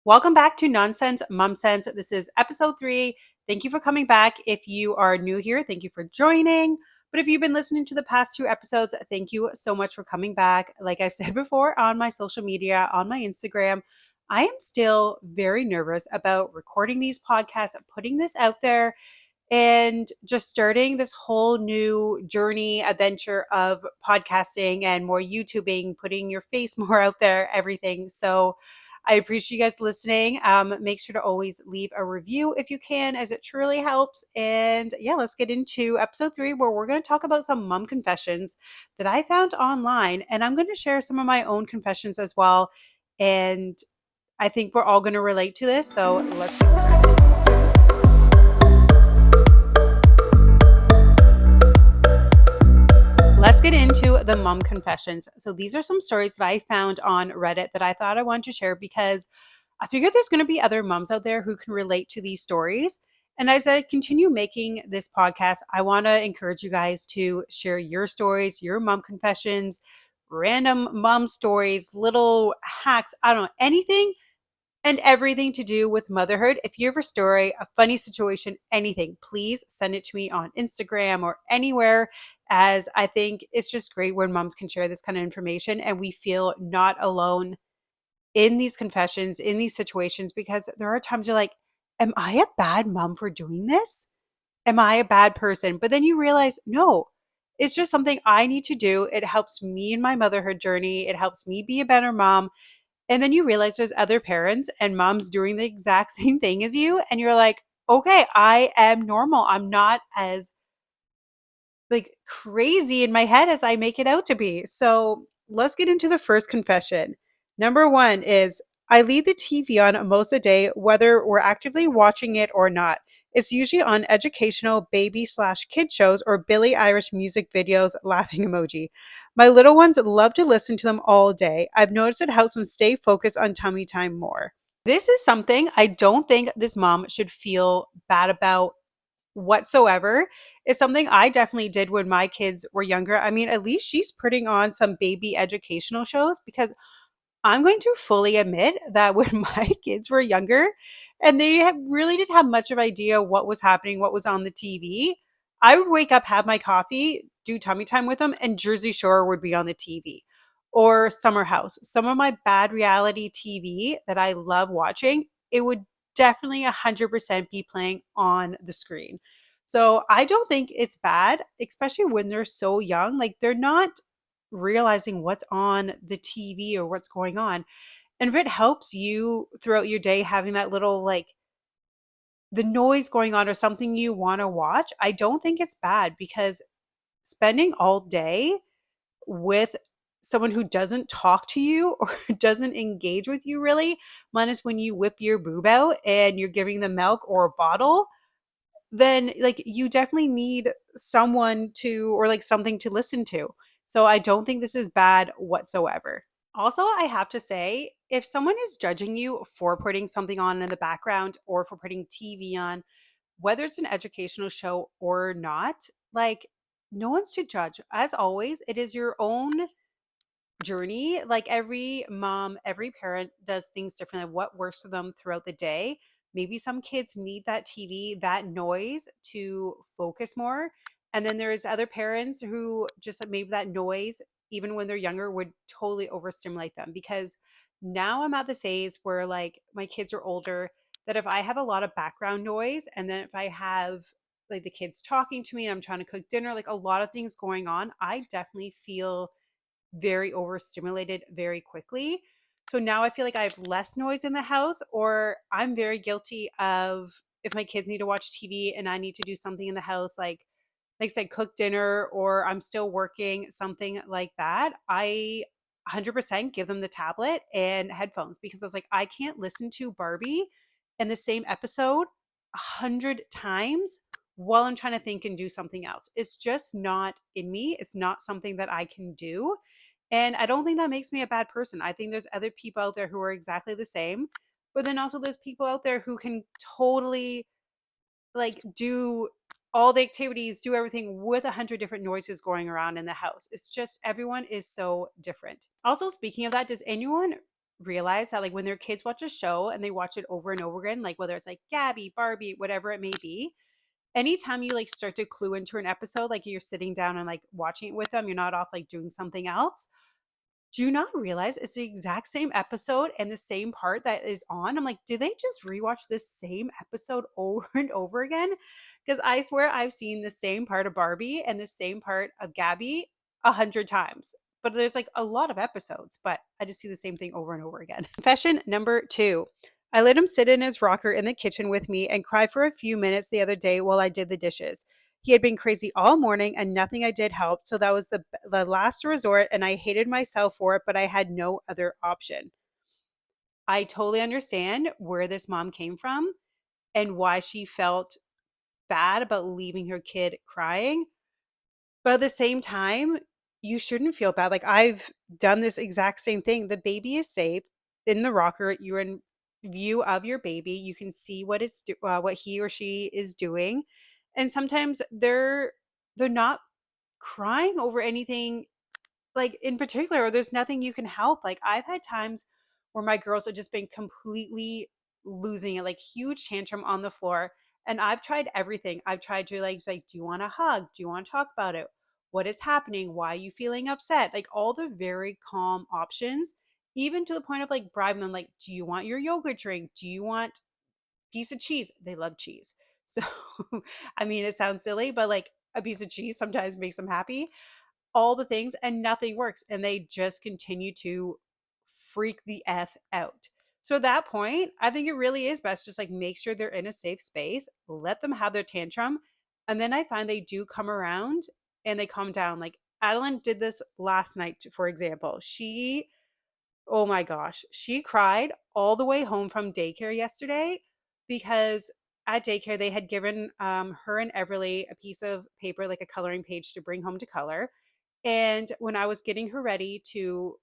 Welcome back to Nonsense Mom Sense. This is episode 3. Thank you for coming back. If you are new here, thank you for joining. But if you've been listening to the past 2 episodes, thank you so much for coming back. Like I've said before on my social media, on my Instagram, I am still very nervous about recording these podcasts, putting this out there, and just starting this whole new journey, adventure of podcasting and more YouTubing, putting your face more out there, everything. So I appreciate you guys listening. Make sure to always leave a review if you can, as it truly helps. And yeah, let's get into episode 3, where we're going to talk about some mom confessions that I found online. And I'm going to share some of my own confessions as well. And I think we're all going to relate to this. So let's get started. Let's get into the mom confessions. So these are some stories that I found on Reddit that I thought I wanted to share because I figured there's going to be other moms out there who can relate to these stories. And as I continue making this podcast, I want to encourage you guys to share your stories, your mom confessions, random mom stories, little hacks, I don't know, anything and everything to do with motherhood. If you have a story, a funny situation, anything, please send it to me on Instagram or anywhere, as I think it's just great when moms can share this kind of information and we feel not alone in these confessions, in these situations, because there are times you're like, am I a bad mom for doing this? Am I a bad person? But then you realize, no, it's just something I need to do. It helps me in my motherhood journey. It helps me be a better mom. And then you realize there's other parents and moms doing the exact same thing as you. And you're like, okay, I am normal. I'm not as like crazy in my head as I make it out to be. So let's get into the first confession. Number 1 is I leave the TV on most of the day, whether we're actively watching it or not. It's usually on educational baby/kid shows or Billie Eilish music videos, laughing emoji. My little ones love to listen to them all day. I've noticed it helps them stay focused on tummy time more. This is something I don't think this mom should feel bad about whatsoever. It's something I definitely did when my kids were younger. I mean, at least she's putting on some baby educational shows, because I'm going to fully admit that when my kids were younger and really didn't have much of idea what was happening, what was on the TV, I would wake up, have my coffee, do tummy time with them, and Jersey Shore would be on the TV or Summer House. Some of my bad reality TV that I love watching, it would definitely 100% be playing on the screen. So I don't think it's bad, especially when they're so young. Like, they're not realizing what's on the TV or what's going on. And if it helps you throughout your day having that little, like, the noise going on or something you want to watch, I don't think it's bad, because spending all day with someone who doesn't talk to you or doesn't engage with you really, minus when you whip your boob out and you're giving them milk or a bottle, then like you definitely need someone to, or like something to listen to. So I don't think this is bad whatsoever. Also, I have to say, if someone is judging you for putting something on in the background or for putting TV on, whether it's an educational show or not, like, no one's to judge. As always, it is your own journey. Like, every mom, every parent does things differently, what works for them throughout the day. Maybe some kids need that TV, that noise to focus more. And then there's other parents who just maybe that noise, even when they're younger, would totally overstimulate them. Because now I'm at the phase where, like, my kids are older, that if I have a lot of background noise, and then if I have like the kids talking to me and I'm trying to cook dinner, like a lot of things going on, I definitely feel very overstimulated very quickly. So now I feel like I have less noise in the house, or I'm very guilty of, if my kids need to watch TV and I need to do something in the house, like say cook dinner, or I'm still working, something like that, I 100% give them the tablet and headphones, because I was like, I can't listen to Barbie in the same episode 100 times while I'm trying to think and do something else. It's just not in me. It's not something that I can do. And I don't think that makes me a bad person. I think there's other people out there who are exactly the same. But then also there's people out there who can totally like do all the activities, do everything with 100 different noises going around in the house. It's just everyone is so different. Also, speaking of that, does anyone realize that like when their kids watch a show and they watch it over and over again, like whether it's like Gabby, Barbie, whatever it may be, anytime you like start to clue into an episode, like you're sitting down and like watching it with them, you're not off like doing something else. Do you not realize it's the exact same episode and the same part that is on? I'm like, did they just rewatch this same episode over and over again? Because I swear I've seen the same part of Barbie and the same part of Gabby 100 times. But there's like a lot of episodes, but I just see the same thing over and over again. Confession number two. I let him sit in his rocker in the kitchen with me and cry for a few minutes the other day while I did the dishes. He had been crazy all morning and nothing I did helped, so that was the last resort and I hated myself for it, but I had no other option. I totally understand where this mom came from and why she felt bad about leaving her kid crying, but at the same time, you shouldn't feel bad. Like I've done this exact same thing. The baby is safe in the rocker. You're in view of your baby. You can see what he or she is doing, and sometimes they're not crying over anything like in particular, or there's nothing you can help. Like I've had times where my girls have just been completely losing it, like huge tantrum on the floor. And I've tried everything. I've tried to like, do you want a hug? Do you want to talk about it? What is happening? Why are you feeling upset? Like all the very calm options, even to the point of like bribing them, like, do you want your yogurt drink? Do you want piece of cheese? They love cheese. So I mean it sounds silly, but like a piece of cheese sometimes makes them happy, all the things, and nothing works. And they just continue to freak the F out. So at that point, I think it really is best just like make sure they're in a safe space, let them have their tantrum. And then I find they do come around and they calm down. Like Adeline did this last night, for example. Oh my gosh, she cried all the way home from daycare yesterday because at daycare they had given her and Everly a piece of paper, like a coloring page to bring home to color. And when I was getting her ready to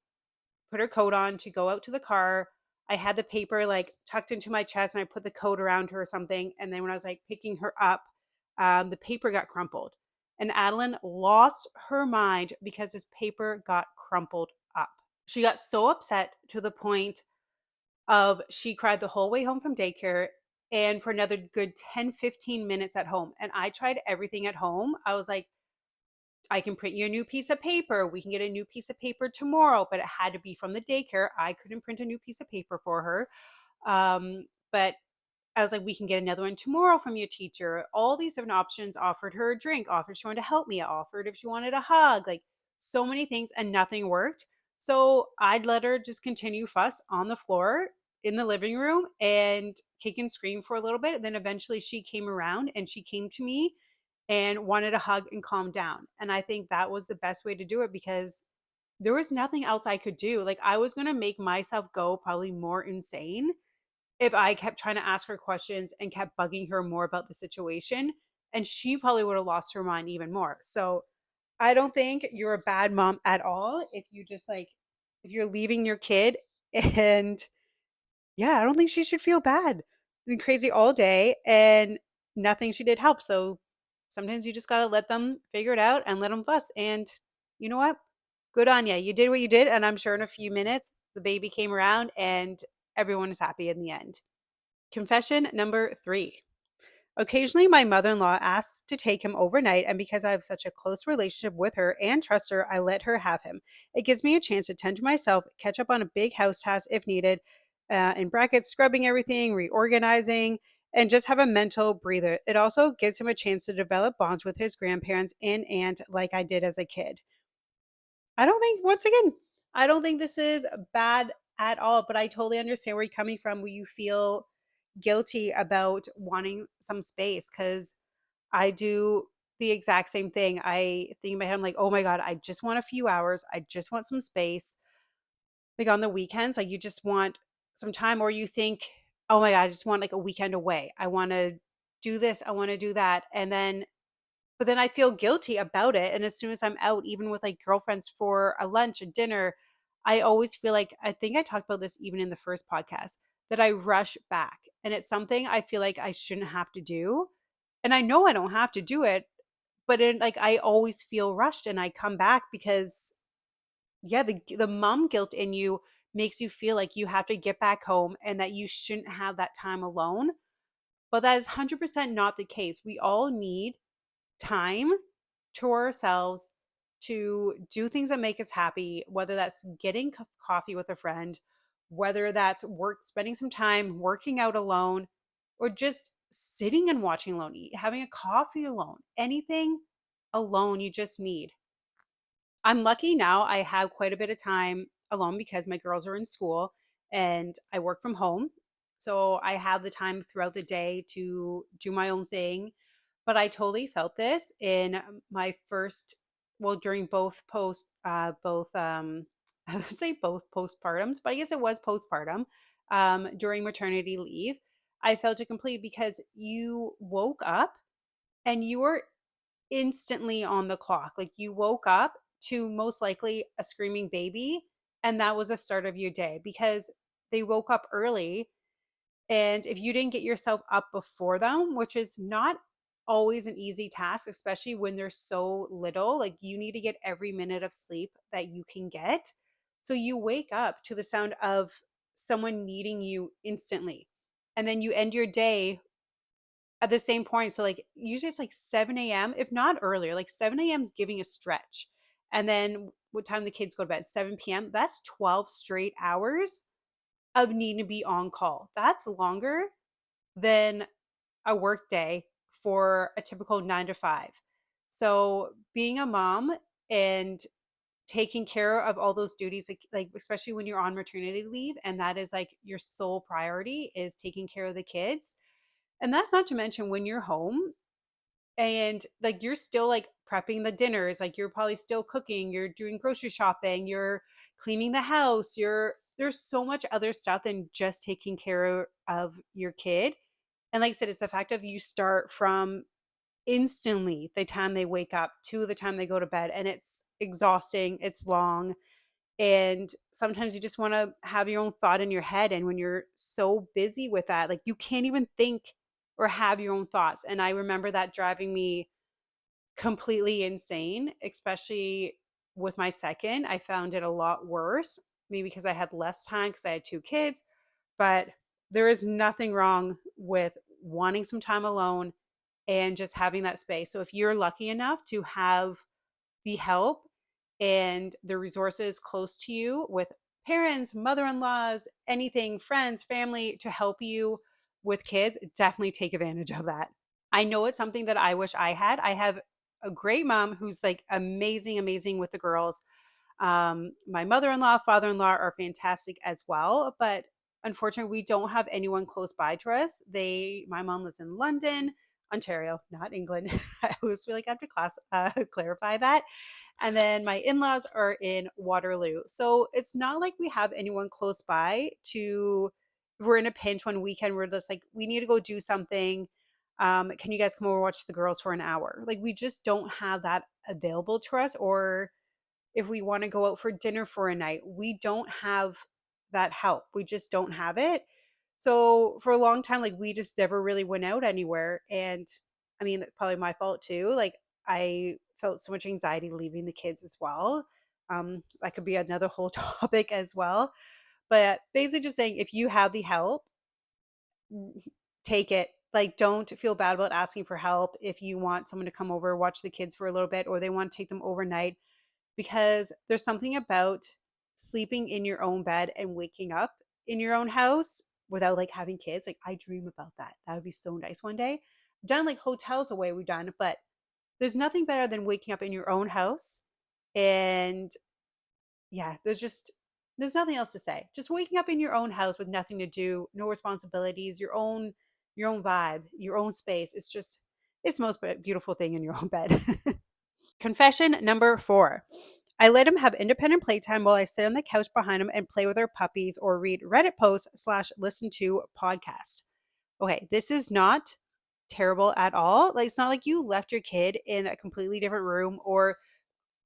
put her coat on to go out to the car, I had the paper like tucked into my chest and I put the coat around her or something. And then when I was like picking her up, the paper got crumpled. And Adeline lost her mind because this paper got crumpled up. She got so upset to the point of she cried the whole way home from daycare and for another good 10-15 minutes at home. And I tried everything at home. I was like, I can print you a new piece of paper. We can get a new piece of paper tomorrow, but it had to be from the daycare. I couldn't print a new piece of paper for her. But I was like, we can get another one tomorrow from your teacher. All these different options, offered her a drink, offered she wanted to help me, offered if she wanted a hug, like so many things, and nothing worked. So I'd let her just continue fuss on the floor in the living room and kick and scream for a little bit. And then eventually she came around and she came to me and wanted a hug and calm down. And I think that was the best way to do it because there was nothing else I could do. Like I was going to make myself go probably more insane if I kept trying to ask her questions and kept bugging her more about the situation. And she probably would have lost her mind even more. So I don't think you're a bad mom at all if you just like, if you're leaving your kid and yeah, I don't think she should feel bad. Been crazy all day and nothing she did help. So sometimes you just got to let them figure it out and let them fuss. And you know what? Good on you. You did what you did. And I'm sure in a few minutes, the baby came around and everyone is happy in the end. Confession number three. Occasionally, my mother in law asks to take him overnight, and because I have such a close relationship with her and trust her, I let her have him. It gives me a chance to tend to myself, catch up on a big house task if needed, in brackets, scrubbing everything, reorganizing, and just have a mental breather. It also gives him a chance to develop bonds with his grandparents and aunt like I did as a kid. I don't think, once again, I don't think this is bad at all, but I totally understand where you're coming from, where you feel guilty about wanting some space because I do the exact same thing. I think in my head, I'm like, oh my God, I just want a few hours. I just want some space. Like on the weekends, like you just want some time, or you think, oh my God, I just want like a weekend away. I want to do this. I want to do that. But then I feel guilty about it. And as soon as I'm out, even with like girlfriends for a lunch, a dinner, I always feel like, I think I talked about this even in the first podcast, that I rush back. And it's something I feel like I shouldn't have to do. And I know I don't have to do it, but like I always feel rushed and I come back because yeah, the mom guilt in you makes you feel like you have to get back home and that you shouldn't have that time alone. But that is 100% not the case. We all need time to ourselves to do things that make us happy, whether that's getting coffee with a friend, whether that's spending some time working out alone, or just sitting and watching alone, having a coffee alone, anything alone you just need. I'm lucky now I have quite a bit of time alone because my girls are in school and I work from home. So I have the time throughout the day to do my own thing. But I totally felt this in my first, well, during I would say both postpartums, but I guess it was postpartum, during maternity leave. I felt it complete because you woke up and you were instantly on the clock. Like you woke up to most likely a screaming baby, and that was the start of your day because they woke up early. And if you didn't get yourself up before them, which is not always an easy task, especially when they're so little, like you need to get every minute of sleep that you can get. So you wake up to the sound of someone needing you instantly. And then you end your day at the same point. So like usually it's like 7 a.m., if not earlier, like 7 a.m. is giving a stretch. And then what time the kids go to bed? 7 p.m. That's 12 straight hours of needing to be on call. That's longer than a work day for a typical 9 to 5. So being a mom and taking care of all those duties, like especially when you're on maternity leave, and that is like your sole priority is taking care of the kids. And that's not to mention when you're home and like you're still like prepping the dinners, like you're probably still cooking, you're doing grocery shopping, you're cleaning the house, there's so much other stuff than just taking care of your kid. And like I said, it's the fact of you start from instantly the time they wake up to the time they go to bed, and it's exhausting, it's long, and sometimes you just want to have your own thought in your head, and when you're so busy with that, like you can't even think or have your own thoughts. And I remember that driving me completely insane, especially with my second. I found it a lot worse, maybe because I had less time because I had two kids, but there is nothing wrong with wanting some time alone and just having that space. So if you're lucky enough to have the help and the resources close to you with parents, mother-in-laws, anything, friends, family to help you with kids, definitely take advantage of that. I know it's something that I wish I had. I have a great mom who's like amazing, amazing with the girls. My mother-in-law, father-in-law are fantastic as well, but unfortunately, we don't have anyone close by to us. My mom lives in London, Ontario, not England. I always feel like I have to clarify that. And then my in-laws are in Waterloo. So it's not like we have anyone close by to, we're in a pinch one weekend. We're just like, we need to go do something. Can you guys come over and watch the girls for an hour? Like we just don't have that available to us. Or if we want to go out for dinner for a night, we don't have that help. We just don't have it. So for a long time, like we just never really went out anywhere. And I mean, that's probably my fault too. Like I felt so much anxiety leaving the kids as well. That could be another whole topic as well. But basically just saying if you have the help, take it. Like don't feel bad about asking for help if you want someone to come over, watch the kids for a little bit, or they want to take them overnight, because there's something about sleeping in your own bed and waking up in your own house without like having kids. Like I dream about that. That would be so nice one day. I've done like hotels away we've done, but there's nothing better than waking up in your own house. And yeah, there's nothing else to say. Just waking up in your own house with nothing to do, no responsibilities, your own vibe, your own space. It's the most beautiful thing in your own bed. Confession number 4. I let him have independent playtime while I sit on the couch behind him and play with our puppies or read Reddit posts / listen to podcasts. Okay, this is not terrible at all. Like, it's not like you left your kid in a completely different room or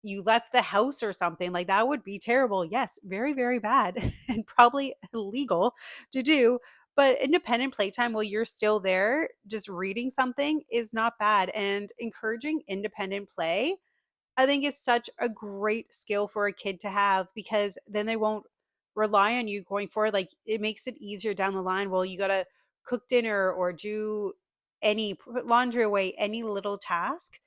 you left the house or something. Like, that would be terrible. Yes, very, very bad and probably illegal to do. But independent playtime while you're still there, just reading something is not bad. And encouraging independent play, I think, is such a great skill for a kid to have, because then they won't rely on you going forward. Like it makes it easier down the line. Well, you got to cook dinner or do put laundry away, any little task.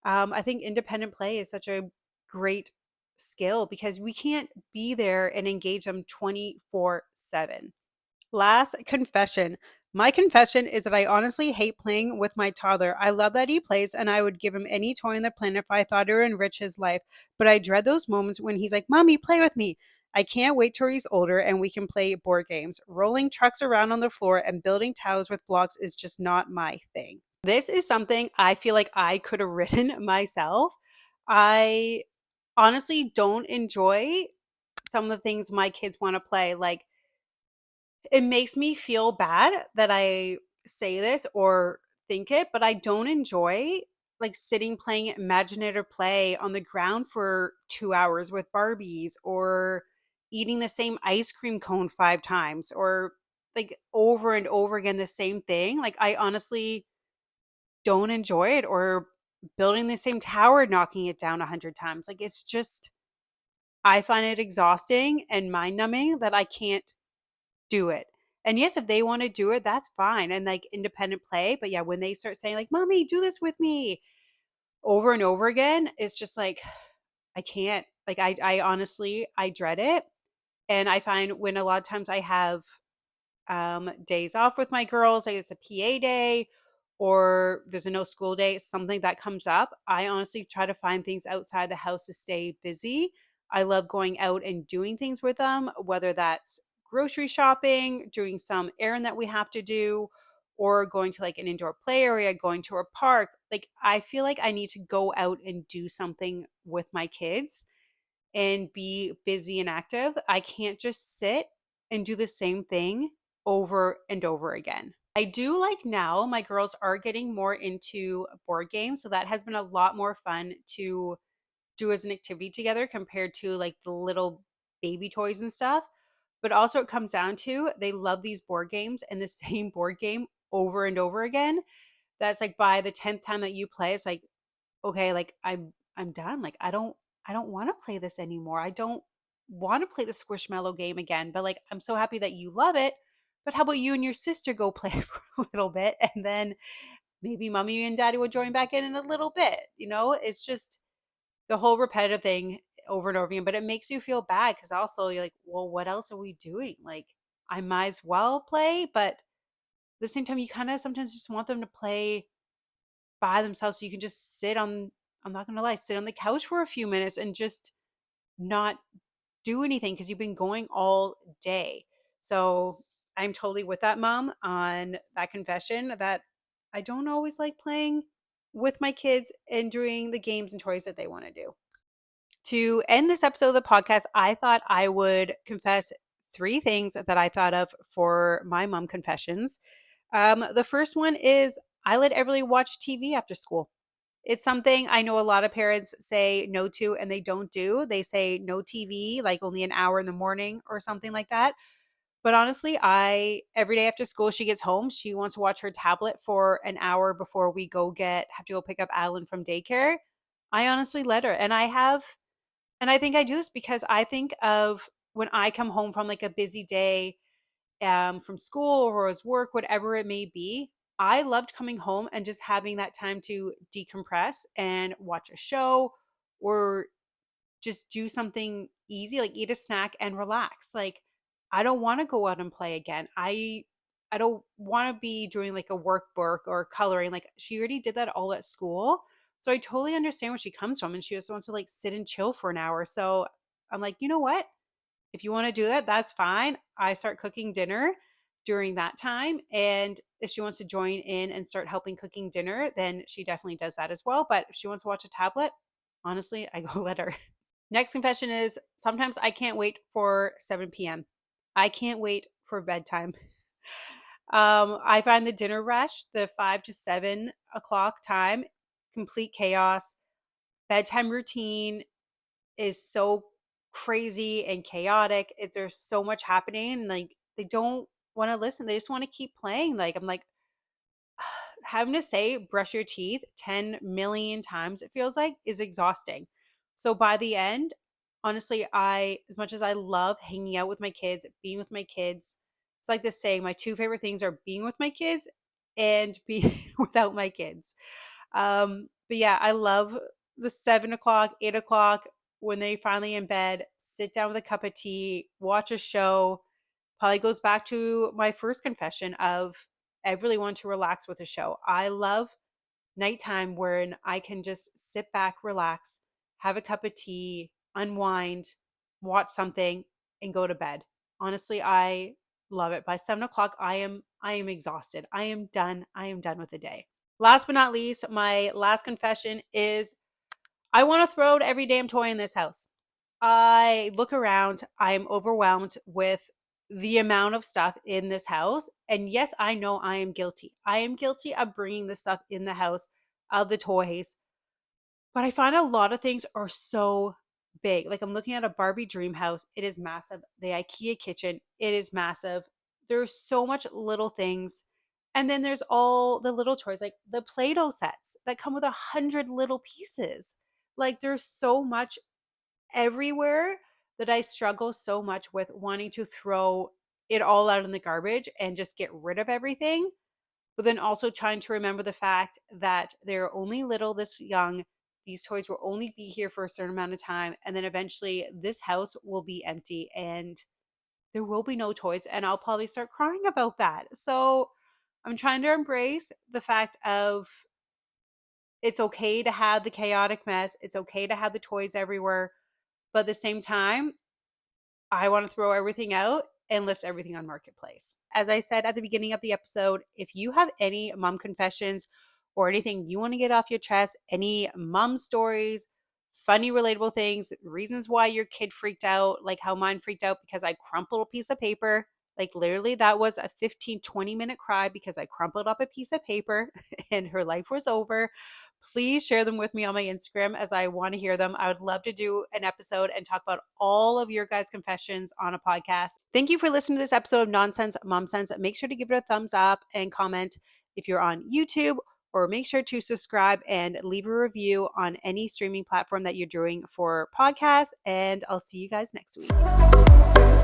I think independent play is such a great skill because we can't be there and engage them 24/7. Last confession. My confession is that I honestly hate playing with my toddler. I love that he plays, and I would give him any toy on the planet if I thought it would enrich his life. But I dread those moments when he's like, Mommy, play with me. I can't wait till he's older and we can play board games. Rolling trucks around on the floor and building towers with blocks is just not my thing. This is something I feel like I could have written myself. I honestly don't enjoy some of the things my kids want to play. Like, it makes me feel bad that I say this or think it, but I don't enjoy like sitting playing imaginative play on the ground for 2 hours with Barbies or eating the same ice cream cone 5 times or like over and over again the same thing. Like I honestly don't enjoy it or building the same tower knocking it down 100 times. Like it's just I find it exhausting and mind numbing that I can't do it. And yes, if they want to do it, that's fine. And like independent play. But yeah, when they start saying like, Mommy, do this with me over and over again, it's just like, I can't. Like I honestly, I dread it. And I find when a lot of times I have days off with my girls, like it's a PA day or there's a no school day, something that comes up, I honestly try to find things outside the house to stay busy. I love going out and doing things with them, whether that's grocery shopping, doing some errand that we have to do, or going to like an indoor play area, going to a park. Like I feel like I need to go out and do something with my kids and be busy and active. I can't just sit and do the same thing over and over again. I do like now my girls are getting more into board games, so that has been a lot more fun to do as an activity together compared to like the little baby toys and stuff. But also it comes down to they love these board games and the same board game over and over again. That's like by the 10th time that you play, it's like okay, like I'm done. Like I don't want to play this anymore. I don't want to play the Squishmallow game again. But like I'm so happy that you love it. But how about you and your sister go play for a little bit and then maybe mommy and daddy will join back in a little bit. You know, it's just the whole repetitive thing over and over again. But it makes you feel bad because also you're like, well, what else are we doing? Like I might as well play, but at the same time, you kind of sometimes just want them to play by themselves so you can just sit on I'm not gonna lie, sit on the couch for a few minutes and just not do anything because you've been going all day. So I'm totally with that mom on that confession that I don't always like playing with my kids and doing the games and toys that they want to do. To end this episode of the podcast, I thought I would confess 3 things that I thought of for my mom confessions. The first one is I let Everly watch TV after school. It's something I know a lot of parents say no to and they don't do. They say no TV, like only an hour in the morning or something like that. But honestly, I every day after school she gets home, she wants to watch her tablet for an hour before we have to go pick up Adeline from daycare. I honestly let her. And I think I do this because I think of when I come home from like a busy day from school or as work, whatever it may be. I loved coming home and just having that time to decompress and watch a show or just do something easy, like eat a snack and relax. Like I don't want to go out and play again. I don't want to be doing like a workbook or coloring. Like she already did that all at school. So I totally understand where she comes from and she just wants to like sit and chill for an hour. So I'm like, you know what? If you want to do that, that's fine. I start cooking dinner during that time. And if she wants to join in and start helping cooking dinner, then she definitely does that as well. But if she wants to watch a tablet, honestly, I go let her. Next confession is sometimes I can't wait for 7 p.m. I can't wait for bedtime. I find the dinner rush, the 5 to 7 o'clock time, complete chaos. Bedtime routine is so crazy and chaotic. There's so much happening. Like they don't want to listen. They just want to keep playing. Like I'm like having to say brush your teeth 10 million times. It feels like is exhausting. So by the end, Honestly, as much as I love hanging out with my kids, being with my kids, it's like this saying, my two favorite things are being with my kids and being without my kids. But yeah, I love the 7 o'clock, 8 o'clock when they finally in bed, sit down with a cup of tea, watch a show. Probably goes back to my first confession of I really want to relax with a show. I love nighttime when I can just sit back, relax, have a cup of tea, unwind, watch something, and go to bed. Honestly, I love it. By 7 o'clock, I am exhausted. I am done. I am done with the day. Last but not least, my last confession is I want to throw out every damn toy in this house. I look around, I'm overwhelmed with the amount of stuff in this house. And yes, I know I am guilty. I am guilty of bringing the stuff in the house, of the toys. But I find a lot of things are so big. Like I'm looking at a Barbie dream house, it is massive. The IKEA kitchen, it is massive. There's so much little things. And then there's all the little toys, like the Play-Doh sets that come with 100 little pieces. Like there's so much everywhere that I struggle so much with wanting to throw it all out in the garbage and just get rid of everything, but then also trying to remember the fact that they're only little this young. These toys will only be here for a certain amount of time. And then eventually this house will be empty and there will be no toys. And I'll probably start crying about that. So I'm trying to embrace the fact of it's okay to have the chaotic mess. It's okay to have the toys everywhere. But at the same time, I want to throw everything out and list everything on Marketplace. As I said at the beginning of the episode, if you have any mom confessions or anything you want to get off your chest, any mom stories, funny, relatable things, reasons why your kid freaked out, like how mine freaked out because I crumpled a piece of paper. Like literally, that was a 15-20 minute cry because I crumpled up a piece of paper and her life was over. Please share them with me on my Instagram as I want to hear them. I would love to do an episode and talk about all of your guys' confessions on a podcast. Thank you for listening to this episode of Nonsense Mom Sense. Make sure to give it a thumbs up and comment if you're on YouTube, or make sure to subscribe and leave a review on any streaming platform that you're doing for podcasts. And I'll see you guys next week.